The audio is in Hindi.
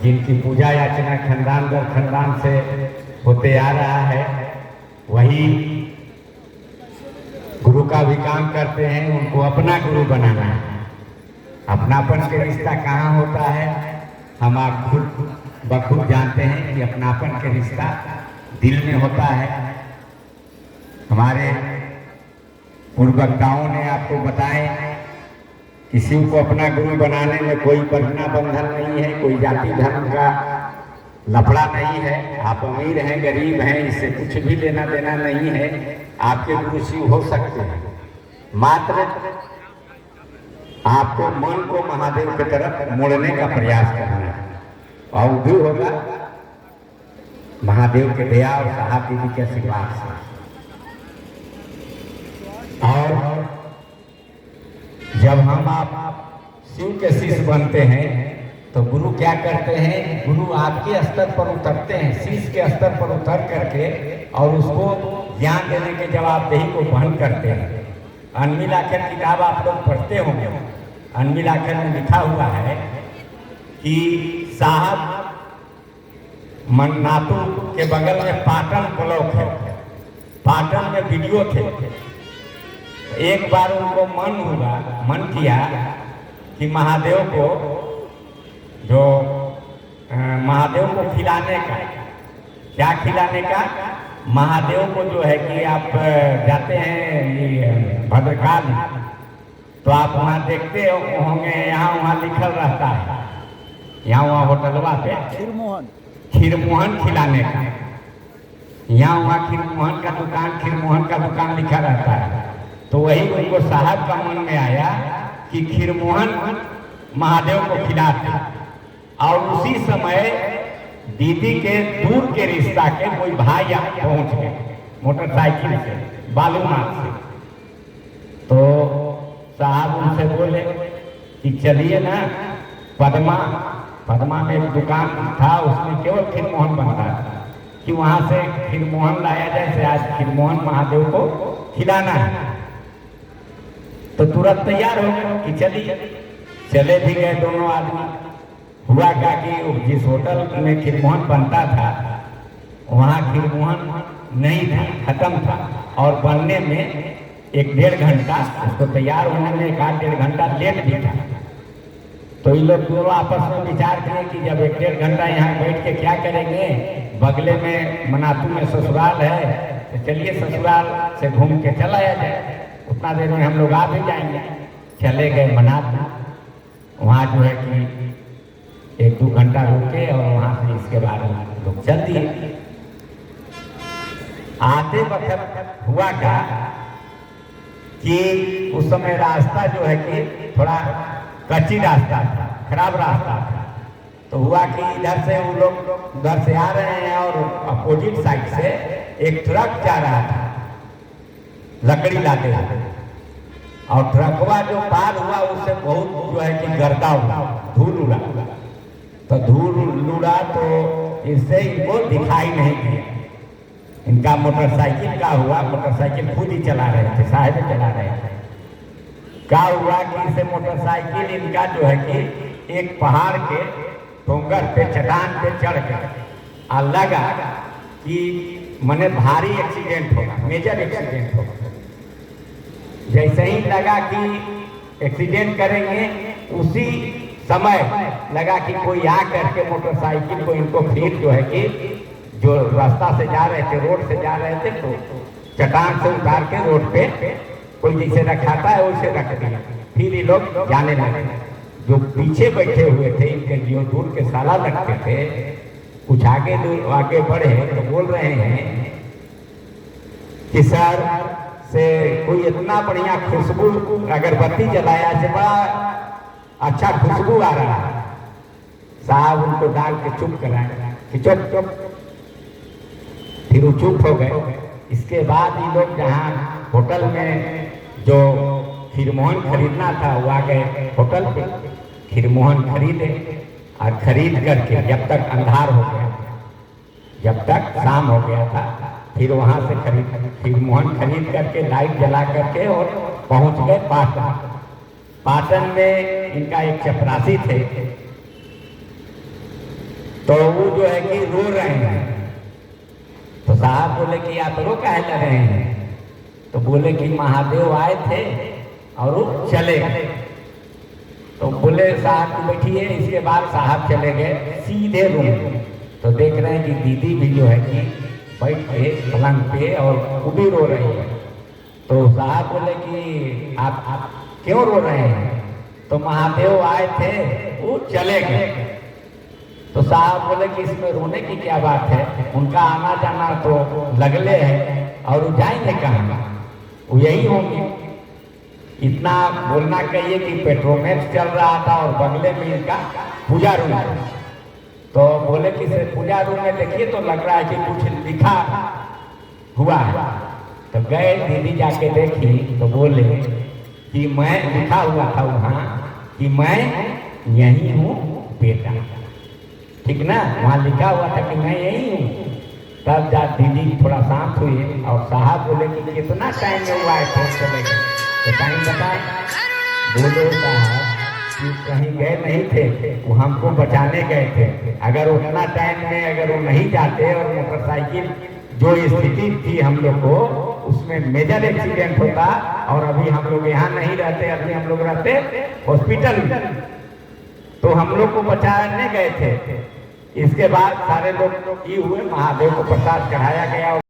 जिनकी पूजा याचना खानदान दर खानदान से होते आ रहा है, वही गुरु का भी काम करते हैं। उनको अपना गुरु बनाना है। अपनापन के रिश्ता कहाँ होता है, हम आप खुद बखूब जानते हैं कि अपनापन के रिश्ता दिल में होता है। हमारे पूर्ववक्ताओं ने आपको बताए, किसी को अपना गुरु बनाने में कोई बंधना बंधन नहीं है, कोई जाति धर्म का लफड़ा नहीं है। आप अमीर हैं गरीब हैं, इससे कुछ भी लेना देना नहीं है। आपके गुरु शिव हो सकते हैं, मात्र आपको मन को महादेव की तरफ मोड़ने का प्रयास करना है, और भी होगा महादेव के दया और साहब दीदी के आशीर्वाद से। और जब हम आप शिव के शिष्य बनते हैं तो गुरु क्या करते हैं, गुरु आपके स्तर पर उतरते हैं, शिष्य के स्तर पर उतर करके और उसको ज्ञान देने के जवाबदेही को वहन करते हैं। अनमिल आखिर किताब आप लोग पढ़ते होंगे। अनमिल आखिर में लिखा हुआ है कि साहब मन्नातू के बगल में पाटन ब्लॉक है, पाटन में वीडियो थे। एक बार उनको मन किया कि महादेव को खिलाने का, क्या खिलाने का, महादेव को जो है कि आप जाते हैं भद्रकाली तो आप वहाँ देखते होंगे, यहाँ वहाँ लिखल रहता है, यहाँ वहाँ होटलवा पे खीरमोहन खिलाने का, यहाँ वहाँ खीरमोहन का दुकान लिखा रहता है। तो वही उनको साहब का मन में आया कि खीरमोहन महादेव को खिलाते। और उसी समय दीदी के दूर के रिश्ता के कोई भाई पहुंच गए मोटरसाइकिल से बालूमाथ से। तो साहब उनसे बोले कि चलिए ना, पद्मा में एक दुकान था, उसमें केवल खीरमोहन बनता था, कि वहां से खीरमोहन लाया जाए, से आज खीरमोहन महादेव को खिलाना है। तो तुरंत तैयार हो गए कि चलिए। चले भी गए दोनों आदमी। हुआ क्या कि जिस होटल में खीरमोहन बनता था वहाँ खीरमोहन नहीं था, खत्म था, और बनने में 1-1.5 घंटा, उसको तैयार होने में 1-1.5 घंटा लेट भी था। तो ये लोग दोनों आपस में विचार किए कि जब 1-1.5 घंटा यहाँ बैठ के क्या करेंगे, बगले में मनातू में ससुराल है, तो चलिए ससुराल से घूम के चला जाए, उतना देर में हम लोग आ भी जाएंगे। चले गए मनातू। वहाँ जो है कि 1-2 घंटा रुके और वहाँ से इसके बाद लोग चल दिए। आते वक्त हुआ क्या कि उस समय रास्ता जो है कि थोड़ा कच्ची रास्ता था, खराब रास्ता था। तो हुआ कि इधर से वो लोग उधर से आ रहे हैं और अपोजिट साइड से एक ट्रक जा रहा था लकड़ी लाते लाते, और ट्रकवा जो पार हुआ उससे बहुत जो है कि गर्दा हुआ, धूल उड़ा। तो धूल उड़ा तो इससे इनको दिखाई नहीं दिया। इनका मोटरसाइकिल का हुआ, मोटरसाइकिल खुद ही चला रहे थे, साहब चला रहे थे। क्या हुआ कि इसे मोटरसाइकिल इनका जो है कि एक पहाड़ के डोंगर पे, चट्टान पे चढ़ गया और लगा कि मने भारी एक्सीडेंट होगा, मेजर एक्सीडेंट होगा। जैसे ही लगा कि एक्सीडेंट करेंगे, उसी समय लगा कि कोई आ करके मोटरसाइकिल को इनको फिर जो है कि जो रास्ता से जा रहे थे, रोड से जा रहे थे, तो चट्टान से उतार के रोड पे कोई जैसे रखाता है वैसे रख दिया। फिर ये लोग जाने लगे। जो पीछे बैठे हुए थे, इनके जो दूर के साला लगते थे, कुछ आगे बढ़े तो बोल रहे हैं कि सर से कोई इतना बढ़िया खुशबू, अगरबत्ती जलाया से बड़ा अच्छा खुशबू आ रहा है। साहब उनको डाल के चुप कराए कि चुप चुप। फिर वो चुप हो गए। इसके बाद ये लोग जहाँ होटल में जो खीरमोहन खरीदना था वो आ गए होटल पे, खीरमोहन खरीदे और खरीद करके जब तक अंधार हो गया, जब तक शाम हो गया था, फिर वहाँ से खीरमोहन खरीद करके लाइट जला करके और पहुँच गए पाटन। पाटन में इनका एक चपरासी थे, तो वो जो है कि रो रहे हैं। तो साहब बोले कि आप रो काहे लग रहे हैं? तो बोले कि महादेव आए थे और वो चले गए। तो बोले साहब की बैठिए। इसके बाद साहब चले गए सीधे रूम। तो देख रहे हैं कि दीदी भी जो है कि बैठ के पलंग पे और वो भी रो रही है। तो साहब बोले कि आप क्यों रो रहे हैं? तो महादेव आए थे वो चले गए। तो साहब बोले कि इसमें रोने की क्या बात है, उनका आना जाना तो लगले है और वो जाएंगे कहाँ? वो यही होंगे। इतना बोलना कहिए कि पेट्रोमेक्स चल रहा था और बगले में इनका पूजा रूम। तो बोले कि से पूजा रूम में देखिए तो लग रहा है कि कुछ लिखा हुआ है। तो गए, दीदी जाके देखी तो बोले कि मैं लिखा हुआ था वहाँ कि मैं यही हूँ बेटा, ठीक ना? वहाँ लिखा हुआ था कि मैं यही हूँ। तब जा दीदी थोड़ा शांत हुई और साहब बोले कि कितना टाइम में हुआ है फोन चले गए? तो टाइम बताए। बोले साहब कि कहीं गए नहीं थे, वो हमको बचाने गए थे। अगर उतना टाइम में अगर वो नहीं जाते और मोटरसाइकिल जो स्थिति थी हम लोग को, उसमें मेजर एक्सीडेंट होता और अभी हम लोग यहाँ नहीं रहते, अभी हम लोग रहते हॉस्पिटल में। तो हम लोग को बचाने गए थे। इसके बाद सारे लोग ये हुए, महादेव को प्रसाद चढ़ाया गया।